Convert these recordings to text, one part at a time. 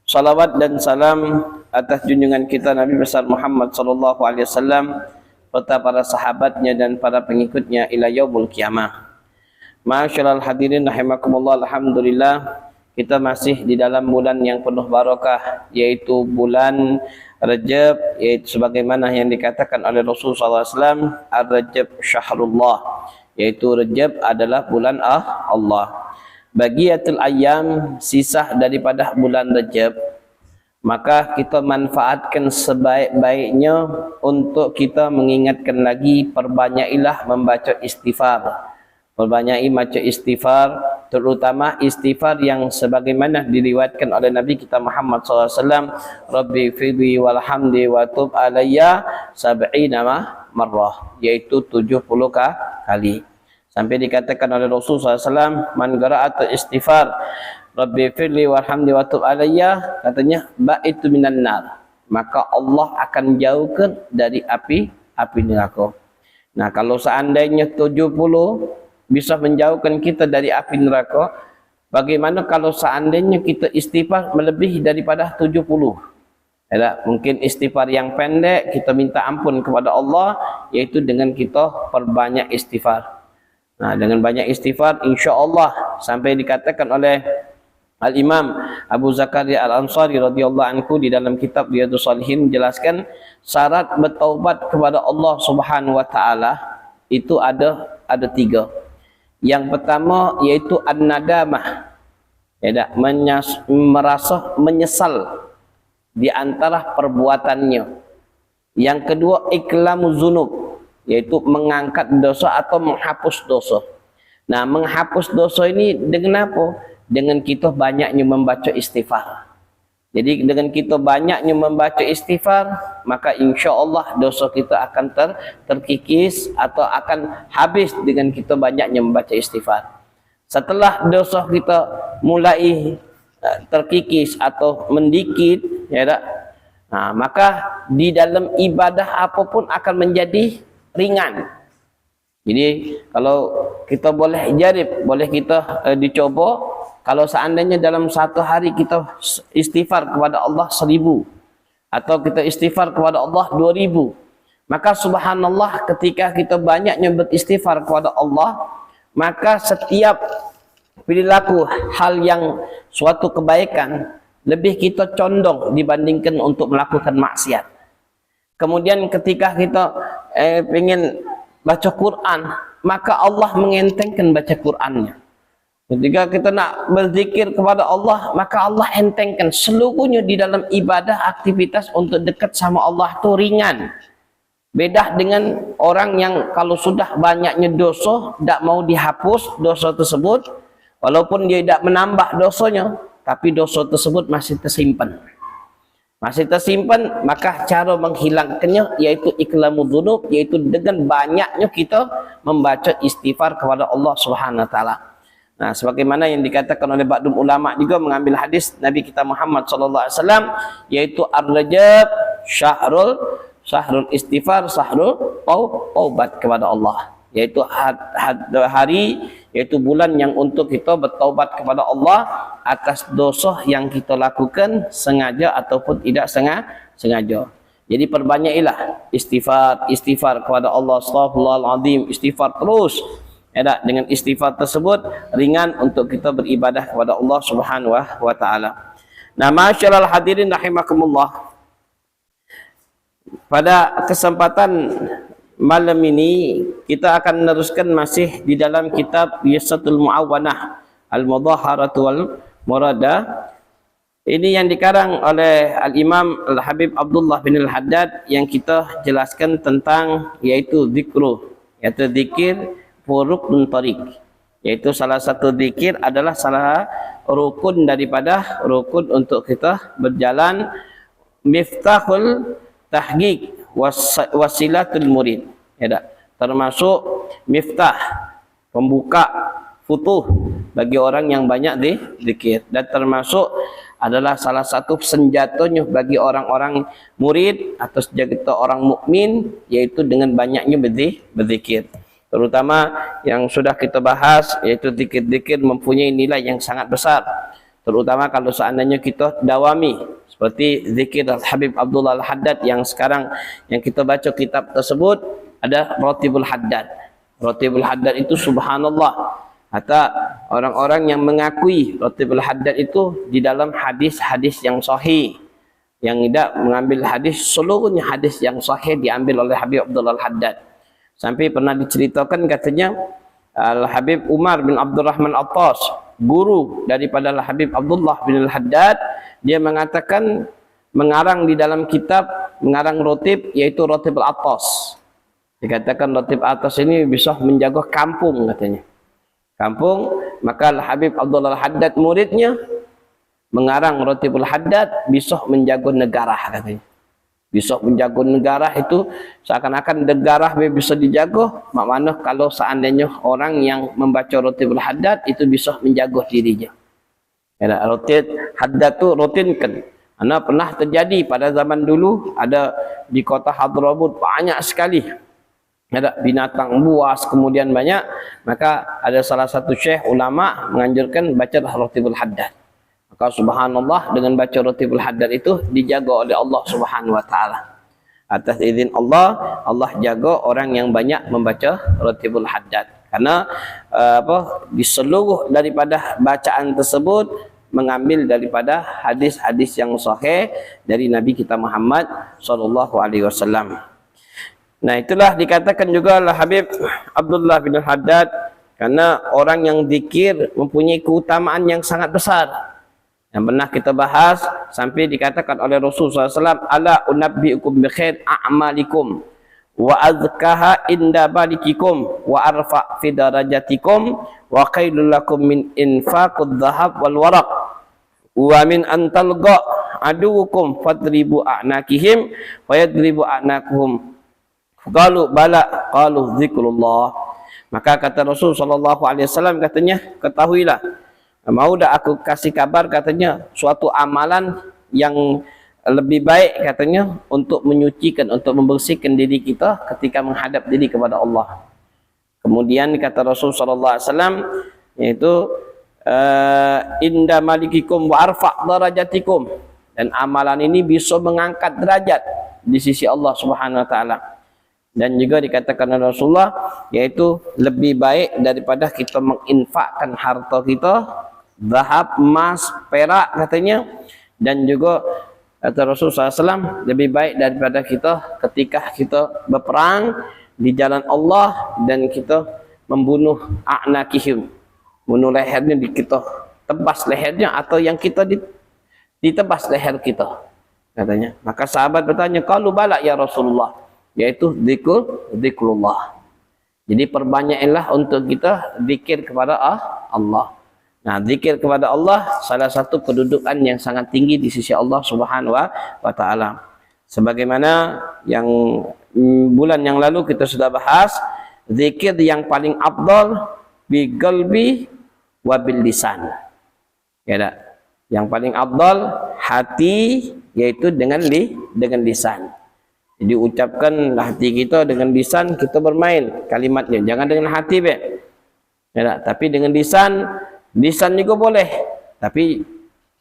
Salawat dan salam atas junjungan kita Nabi besar Muhammad sallallahu alaihi wasallam serta para sahabatnya dan para pengikutnya ila yaumul qiyamah. Ma'asyiral hadirin rahimakumullah, alhamdulillah kita masih di dalam bulan yang penuh barakah, yaitu bulan Rajab, yaitu sebagaimana yang dikatakan oleh Rasulullah SAW, Ar-Rajab syahrullah, yaitu Rajab adalah bulan Allah. Bagiyatul ayyam, sisa daripada bulan Rajab, maka kita manfaatkan sebaik-baiknya untuk kita mengingatkan lagi, perbanyailah membaca istighfar. Perbanyai baca istighfar, terutama istighfar yang sebagaimana diriwayatkan oleh Nabi kita Muhammad SAW, Rabbi fidhi walhamdi wa tub alayya sab'ina marrah, yaitu 70 kali. Sampai dikatakan oleh Rasulullah SAW, man qara'at istighfar Rabbi fidhi walhamdi wa tub alayya, katanya ba'itu minan nar, maka Allah akan jauhkan dari api neraka. Nah, kalau seandainya 70 bisa menjauhkan kita dari api neraka, bagaimana kalau seandainya kita istighfar melebihi daripada 70? Ya, mungkin istighfar yang pendek, kita minta ampun kepada Allah, yaitu dengan kita perbanyak istighfar. Nah, dengan banyak istighfar, insya-Allah, sampai dikatakan oleh Al-Imam Abu Zakaria Al-Ansari radhiyallahu anhu di dalam kitab Riyadhus Shalihin menjelaskan syarat bertaubat kepada Allah Subhanahu wa taala itu ada 3. Yang pertama yaitu an-nadamah, ya, merasa menyesal di antara perbuatannya. Yang kedua iklamu dzunub, yaitu mengangkat dosa atau menghapus dosa. Nah, menghapus dosa ini dengan apa? Dengan kita banyaknya membaca istighfar. Jadi dengan kita banyaknya membaca istighfar, maka insya Allah dosa kita akan terkikis atau akan habis dengan kita banyaknya membaca istighfar. Setelah dosa kita mulai terkikis atau mendikit, ya tak? Nah, maka di dalam ibadah apapun akan menjadi ringan. Jadi kalau kita boleh jarib, boleh kita dicoba, kalau seandainya dalam satu hari kita istighfar kepada Allah 1000 atau kita istighfar kepada Allah 2000, maka subhanallah ketika kita banyaknya beristighfar kepada Allah, maka setiap perilaku hal yang suatu kebaikan lebih kita condong dibandingkan untuk melakukan maksiat. Kemudian ketika kita ingin baca Quran, maka Allah mengentengkan baca Qurannya. Ketika kita nak berzikir kepada Allah, maka Allah entengkan seluruhnya di dalam ibadah, aktivitas untuk dekat sama Allah itu ringan. Beda dengan orang yang kalau sudah banyaknya dosa, tak mau dihapus dosa tersebut, walaupun dia tidak menambah dosanya, tapi dosa tersebut masih tersimpan. Masih tersimpan, maka cara menghilangkannya yaitu iklamu dzunub, yaitu dengan banyaknya kita membaca istighfar kepada Allah Subhanahu wa taala. Nah, sebagaimana yang dikatakan oleh ba'dul ulama juga mengambil hadis Nabi kita Muhammad sallallahu alaihi wasallam, yaitu Ar-Rajab syahrul istighfar, syahrul taubat kepada Allah, yaitu hari, yaitu bulan yang untuk kita bertaubat kepada Allah atas dosa yang kita lakukan sengaja ataupun tidak sengaja. Jadi perbanyailah istighfar kepada Allah, astaghfirullahaladzim, istighfar terus. Ya, dengan istighfar tersebut ringan untuk kita beribadah kepada Allah Subhanahu wa taala. Nah, ma'asyiral hadirin rahimakumullah, pada kesempatan malam ini kita akan meneruskan masih di dalam kitab Yasatul Mu'awanah Al-Mudhaharatu wal Murada. Ini yang dikarang oleh Al-Imam Al-Habib Abdullah bin Al-Haddad, yang kita jelaskan tentang yaitu zikru, yaitu zikir rukun tariq, yaitu salah satu zikir adalah salah rukun daripada rukun untuk kita berjalan, miftahul tahqiq wasilatul murid, ya, termasuk miftah, pembuka futuh bagi orang yang banyak zikir, dan termasuk adalah salah satu senjatanya bagi orang-orang murid atau kita orang mukmin, yaitu dengan banyaknya berzikir. Terutama yang sudah kita bahas, yaitu zikir-zikir mempunyai nilai yang sangat besar. terutama kalau seandainya kita dawami seperti zikir Al-Habib Abdullah Al-Haddad yang sekarang yang kita baca kitab tersebut, ada Ratibul Haddad. Ratibul Haddad itu subhanallah, kata orang-orang yang mengakui Ratibul Haddad itu di dalam hadis-hadis yang sahih, yang tidak mengambil hadis, seluruhnya hadis yang sahih diambil oleh Habib Abdullah Al-Haddad. Sampai pernah diceritakan katanya Al-Habib Umar bin Abdurrahman Attas, guru daripada Al-Habib Abdullah bin Al-Haddad, dia mengatakan mengarang di dalam kitab, mengarang rotib, yaitu Rotib Al-Attas. Dikatakan Rotib Al-Attas ini bisa menjaga kampung katanya. Kampung, maka Al-Habib Abdullah Al-Haddad muridnya mengarang Rotib Al-Haddad bisa menjaga negara katanya. Bisa menjaga negara itu seakan-akan negara bisa dijaga. Maknanya kalau seandainya orang yang membaca Ratibul Haddad itu bisa menjaga dirinya. Ya, Ratibul Haddad itu rutinkan. Karena pernah terjadi pada zaman dulu, ada di kota Hadramaut banyak sekali. Ada binatang buas, kemudian banyak. Maka ada salah satu syekh ulama menganjurkan baca Ratibul Haddad. Maka subhanallah, dengan baca Ratibul Haddad itu dijaga oleh Allah Subhanahu wa taala. Atas izin Allah, Allah jaga orang yang banyak membaca Ratibul Haddad. Karena di seluruh daripada bacaan tersebut mengambil daripada hadis-hadis yang sahih dari Nabi kita Muhammad sallallahu alaihi wasallam. Nah, itulah dikatakan juga oleh Habib Abdullah bin Haddad, karena orang yang zikir mempunyai keutamaan yang sangat besar. Yang pernah kita bahas sampai dikatakan oleh Rasulullah SAW, ala unabbiukum bi khair a'malikum wa azkaha inda balikikum wa arfa fi darajatikum wa khairul lakum min infaqud dhahab wal waraq wa min an talqa aduwukum fadribu a'nakihim wa yadribu a'nakuhum. Qalu bala, qalu zikrullah. Maka kata Rasul SAW katanya, ketahuilah, mau dah aku kasih kabar katanya suatu amalan yang lebih baik katanya untuk menyucikan, untuk membersihkan diri kita ketika menghadap diri kepada Allah. Kemudian kata Rasul sallallahu alaihi wasallam, yaitu inda malikikum wa arfa' darajatikum, dan amalan ini bisa mengangkat derajat di sisi Allah Subhanahu wa taala. Dan juga dikatakan oleh Rasulullah, yaitu lebih baik daripada kita menginfakkan harta kita, zahab, emas, perak katanya. Dan juga kata Rasulullah SAW, lebih baik daripada kita ketika kita berperang di jalan Allah dan kita membunuh a'nakihim, bunuh lehernya, kita tebas lehernya, atau yang kita ditebas leher kita katanya. Maka sahabat bertanya, qalu bala ya Rasulullah, yaitu zikrullah. Jadi perbanyaklah untuk kita zikir kepada Allah. Nah, zikir kepada Allah salah satu kedudukan yang sangat tinggi di sisi Allah Subhanahu wa taala. Sebagaimana yang bulan yang lalu kita sudah bahas, zikir yang paling afdal bi qalbi wa bil lisan. Ya tak? Yang paling afdal hati, yaitu dengan lisan. Jadi ucapkan hati kita dengan lisan, kita bermain kalimatnya, jangan dengan hati be. Ya tak? Tapi dengan lisan juga boleh, tapi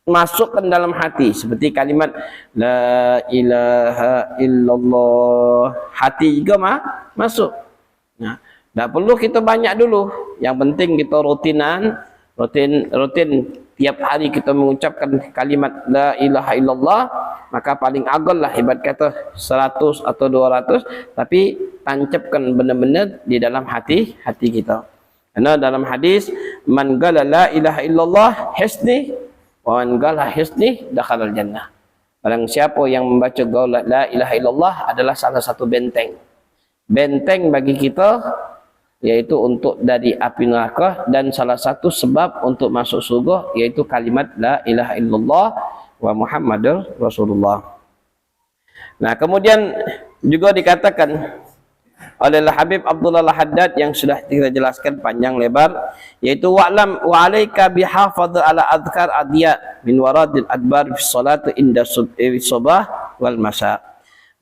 masukkan dalam hati, seperti kalimat la ilaha illallah, hati juga masuk. Nah, tak perlu kita banyak dulu, yang penting kita rutin tiap hari kita mengucapkan kalimat la ilaha illallah. Maka paling agak lah, hebat kata 100 atau 200, tapi tancapkan benar-benar di dalam hati kita. Karena dalam hadis, man qala la ilaha illallah hisni wa man qala hisni dakhala al-jannah. Barang siapa yang membaca qaul la ilaha illallah adalah salah satu benteng bagi kita, yaitu untuk dari api neraka, dan salah satu sebab untuk masuk surga yaitu kalimat la ilaha illallah wa Muhammadur Rasulullah. Nah, kemudian juga dikatakan oleh Habib Abdullah Al-Haddad yang sudah kita jelaskan panjang lebar, yaitu wa'lam wa 'alaika bihafadh ala adhkar adiya min waradil adbar fi salati inda subah wal masa.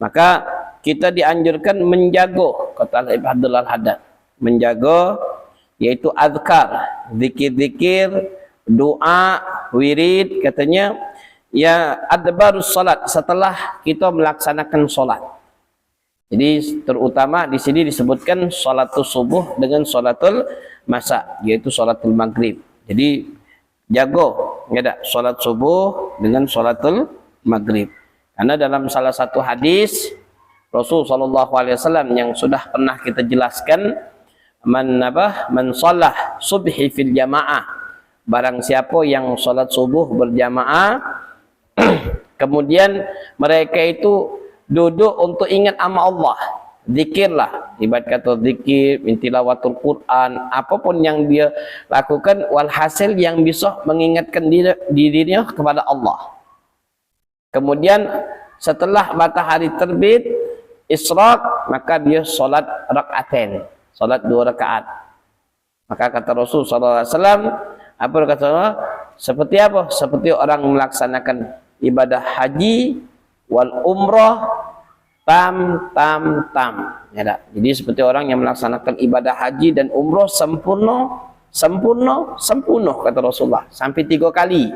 Maka kita dianjurkan menjaga, kata Habib Abdullah Al-Haddad, menjaga yaitu azkar, zikir-zikir doa, wirid, katanya ya adbarus salat, setelah kita melaksanakan salat. Jadi terutama di sini disebutkan salatul subuh dengan salatul masa, yaitu salatul maghrib. Jadi jago ada salat subuh dengan salatul maghrib. Karena dalam salah satu hadis Rasul sallallahu alaihi wasallam yang sudah pernah kita jelaskan, man shalah subhi fil jamaah, barang siapa yang salat subuh berjamaah kemudian mereka itu duduk untuk ingat nama Allah, zikirlah, ibarat kata zikir, tilawatul Quran, apapun yang dia lakukan, walhasil yang bisa mengingatkan dirinya kepada Allah. Kemudian setelah matahari terbit, isyraq, maka dia solat rakaatain, solat 2 rakaat. Maka kata Rasul SAW, apa kata Allah? Seperti apa? Seperti orang melaksanakan ibadah haji wal umrah tam. Ya, jadi seperti orang yang melaksanakan ibadah haji dan umrah sempurna kata Rasulullah, sampai 3 kali.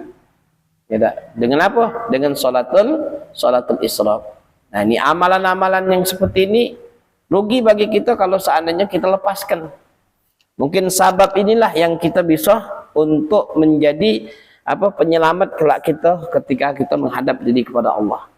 Ya, dengan apa? Dengan salatul isyraq. Nah, ini amalan-amalan yang seperti ini rugi bagi kita kalau seandainya kita lepaskan. Mungkin sabab inilah yang kita bisa untuk menjadi penyelamat kelak kita ketika kita menghadap diri kepada Allah.